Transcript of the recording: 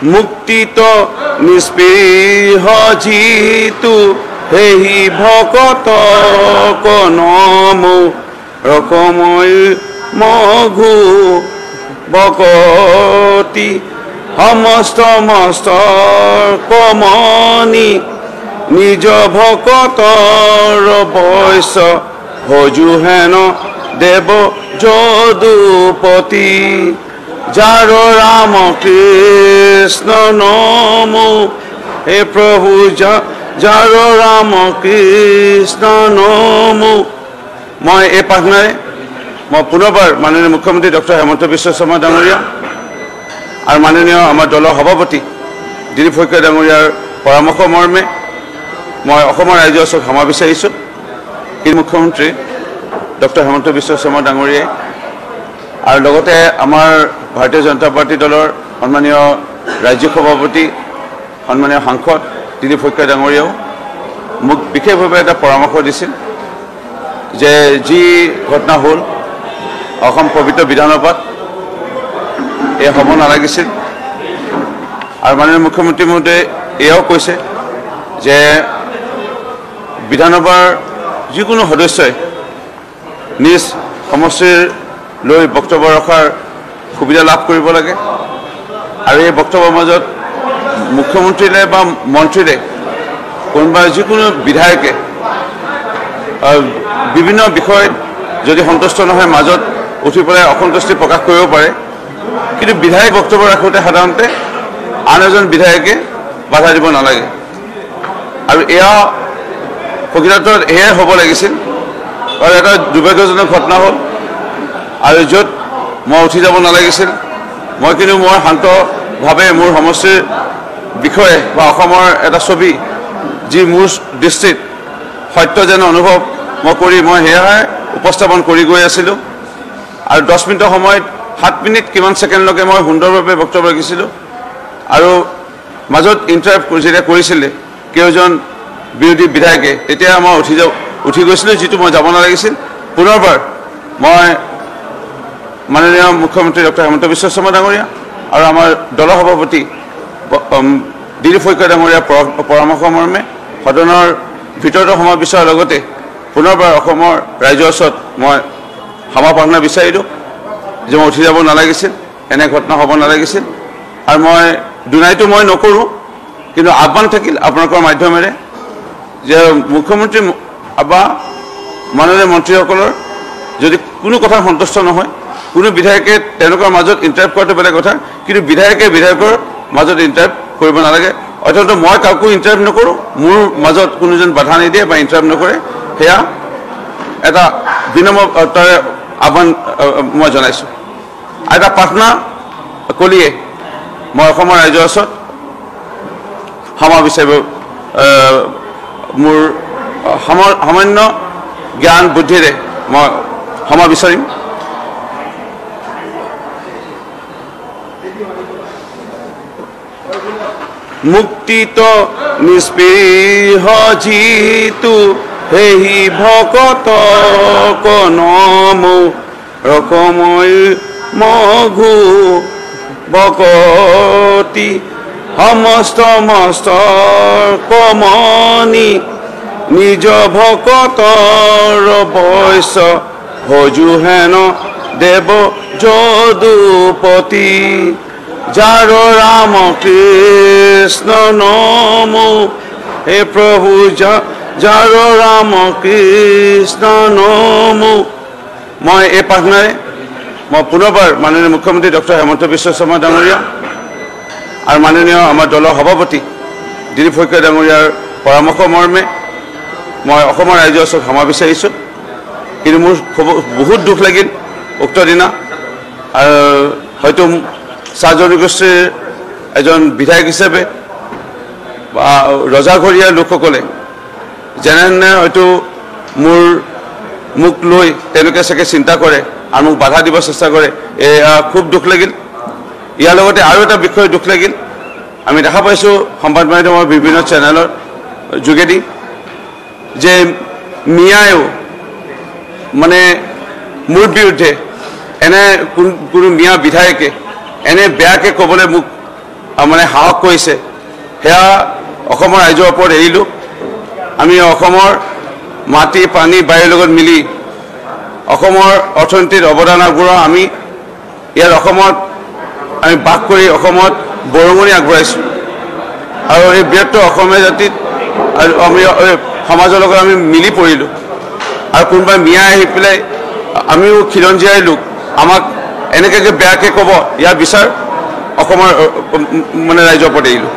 মুক্তিত নিস্পৃহ জিতু হেহি ভকত কনমু ৰকময় মঘু ভকতি সমস্ত মস্ত কমনি নিজ ভকতৰ বৈশ্য ভজু হেন দেৱ যদুপতি যাৰ ৰাম কৃষ্ণ নমো হে প্ৰভু যাৰ ৰাম কৃষ্ণ নমো। মই এই প্ৰাৰ্থনাৰে মই পুনৰবাৰ মাননীয় মুখ্যমন্ত্ৰী ডক্টৰ হেমন্ত বিশ্ব শৰ্মা ডাঙৰীয়া আৰু মাননীয় আমাৰ দলৰ সভাপতি দিলীপ শইকীয়া ডাঙৰীয়াৰ পৰামৰ্শ মৰ্মে মই অসমৰ ৰাইজৰ ওচৰত ক্ষমা বিচাৰিছোঁ। এই মুখ্যমন্ত্ৰী ডক্টৰ হেমন্ত বিশ্ব শৰ্মা ডাঙৰীয়াই আৰু লগতে আমাৰ ভাৰতীয় জনতা পাৰ্টি দলৰ সন্মানীয় ৰাজ্যিক সভাপতি সন্মানীয় সাংসদ দিলীপ শইকীয়া ডাঙৰীয়াও মোক বিশেষভাৱে এটা পৰামৰ্শ দিছিল যে যি ঘটনা হ'ল অসম পবিত্ৰ বিধানসভাত এই হ'ব নালাগিছিল আৰু মাননীয় মুখ্যমন্ত্ৰী মহোদয়ে এয়াও কৈছে যে বিধানসভাৰ যিকোনো সদস্যই নিজ সমষ্টিৰ লৈ বক্তব্য ৰখাৰ সুবিধা লাভ কৰিব লাগে আৰু এই বক্তব্যৰ মাজত মুখ্যমন্ত্ৰীলে বা মন্ত্ৰীলে কোনোবা যিকোনো বিধায়কে বিভিন্ন বিষয়ত যদি সন্তুষ্ট নহয় মাজত উঠি পেলাই অসন্তুষ্টি প্ৰকাশ কৰিব পাৰে, কিন্তু বিধায়ক বক্তব্য ৰাখোঁতে সাধাৰণতে আন এজন বিধায়কে বাধা দিব নালাগে আৰু এয়া প্ৰকৃতত এয়াই হ'ব লাগিছিল। আৰু এটা দুৰ্ভাগ্যজনক ঘটনা হ'ল আৰু য'ত মই উঠি যাব নালাগিছিল মই কিন্তু মই শান্তভাৱে মোৰ সমষ্টিৰ বিষয়ে বা অসমৰ এটা ছবি যি মোৰ দৃষ্টিত সত্য যেন অনুভৱ মই কৰি মই সেয়াহে উপস্থাপন কৰি গৈ আছিলোঁ আৰু 10 মিনিটৰ সময়ত 7 মিনিট কিমান ছেকেণ্ডলৈকে মই সুন্দৰভাৱে বক্তব্য ৰাখিছিলোঁ আৰু মাজত ইণ্টাৰাপ্ট যেতিয়া কৰিছিলে কেইজন বিৰোধী বিধায়কে তেতিয়া মই উঠি গৈছিলোঁ যিটো মই যাব নালাগিছিল। পুনৰবাৰ মই মাননীয় মুখ্যমন্ত্ৰী ডক্টৰ হেমন্ত বিশ্ব শৰ্মা ডাঙৰীয়া আৰু আমাৰ দলৰ সভাপতি দিলীপ শইকীয়া ডাঙৰীয়াৰ পৰামৰ্শ মৰ্মে সদনৰ ভিতৰতে সময় বিচৰাৰ লগতে পুনৰবাৰ অসমৰ ৰাইজৰ ওচৰত মই ক্ষমা প্ৰাৰ্থনা বিচাৰিলোঁ যে মই উঠি যাব নালাগিছিল, এনে ঘটনা হ'ব নালাগিছিল আৰু মই দুনাইটো মই নকৰোঁ, কিন্তু আহ্বান থাকিল আপোনালোকৰ মাধ্যমেৰে যে মুখ্যমন্ত্ৰী বা মাননীয় মন্ত্ৰীসকলৰ যদি কোনো কথা সন্তুষ্ট নহয়, কোনো বিধায়কে তেওঁলোকৰ মাজত ইণ্টাৰাপ্ট কৰাটো বেলেগ কথা, কিন্তু বিধায়কে বিধায়কৰ মাজত ইণ্টাৰাপ্ট কৰিব নালাগে। অত্যন্ত মই কাকো ইণ্টাৰাপ্ট নকৰোঁ, মোৰ মাজত কোনো যেন বাধা নিদিয়ে বা ইণ্টাৰাপ্ট নকৰে, সেয়া এটা বিনম্ৰতাৰে আহ্বান মই জনাইছোঁ। এটা প্ৰাৰ্থনা কলিয়ে মই অসমৰ ৰাইজৰ ওচৰত ক্ষমা বিচাৰিব মোৰ সামান্য জ্ঞান বুদ্ধিৰে মই ক্ষমা বিচাৰিম। মুক্তিত নিস্পৃহ জিতু হেহি ভকত কনমু ৰকময় মঘু ভকতি সমস্ত মস্ত কমনি নিজ ভকতৰ বৈশ্য ভজু হেন দেৱ যদুপতি যাৰ ৰাম কৃষ্ণ নমো হে প্ৰভু যাৰ ৰাম কৃষ্ণ নমো। মই এই প্ৰাৰ্থনাৰে মই পুনৰবাৰ মাননীয় মুখ্যমন্ত্ৰী ডক্টৰ হেমন্ত বিশ্ব শৰ্মা ডাঙৰীয়া আৰু মাননীয় আমাৰ দলৰ সভাপতি দিলীপ শইকীয়া ডাঙৰীয়াৰ পৰামৰ্শ মৰ্মে মই অসমৰ ৰাইজৰ ওচৰত ক্ষমা বিচাৰিছোঁ। কিন্তু মোৰ বহুত দুখ লাগিল উক্ত দিনা আৰু হয়তো চাহ জনগোষ্ঠীৰ এজন বিধায়ক হিচাপে বা ৰজাঘৰীয়া লোকসকলে যেনে হয়তো মোক লৈ তেওঁলোকে চাগে চিন্তা কৰে আৰু মোক বাধা দিব চেষ্টা কৰে, এয়া খুব দুখ লাগিল। ইয়াৰ লগতে আৰু এটা বিষয় দুখ লাগিল, আমি দেখা পাইছোঁ সংবাদ মাধ্যমৰ বিভিন্ন চেনেলৰ যোগেদি যে মিয়ায়ো মানে মোৰ বিৰুদ্ধে এনে কোনো মিয়া বিধায়কে এনে বেয়াকৈ ক'বলৈ মোক মানে সাহস কৰিছে সেয়া অসমৰ ৰাইজৰ ওপৰত এৰিলোঁ আমি অসমৰ মাটি পানী বায়ুৰ লগত মিলি অসমৰ অৰ্থনীতিত অৱদান আগবঢ়াওঁ আমি ইয়াত অসমত আমি বাস কৰি অসমত বৰঙণি আগবঢ়াইছোঁ আৰু এই বৃহত্তৰ অসমীয়া জাতিত আমি সমাজৰ লগত আমি মিলি পৰিলোঁ আৰু কোনোবাই মিয়া আহি পেলাই আমিও খিলঞ্জীয়াই লোক আমাক এনেকৈ বেয়াকৈ ক'ব ইয়াৰ বিচাৰ অসমৰ মানে ৰাইজৰ ওপৰত এৰিলোঁ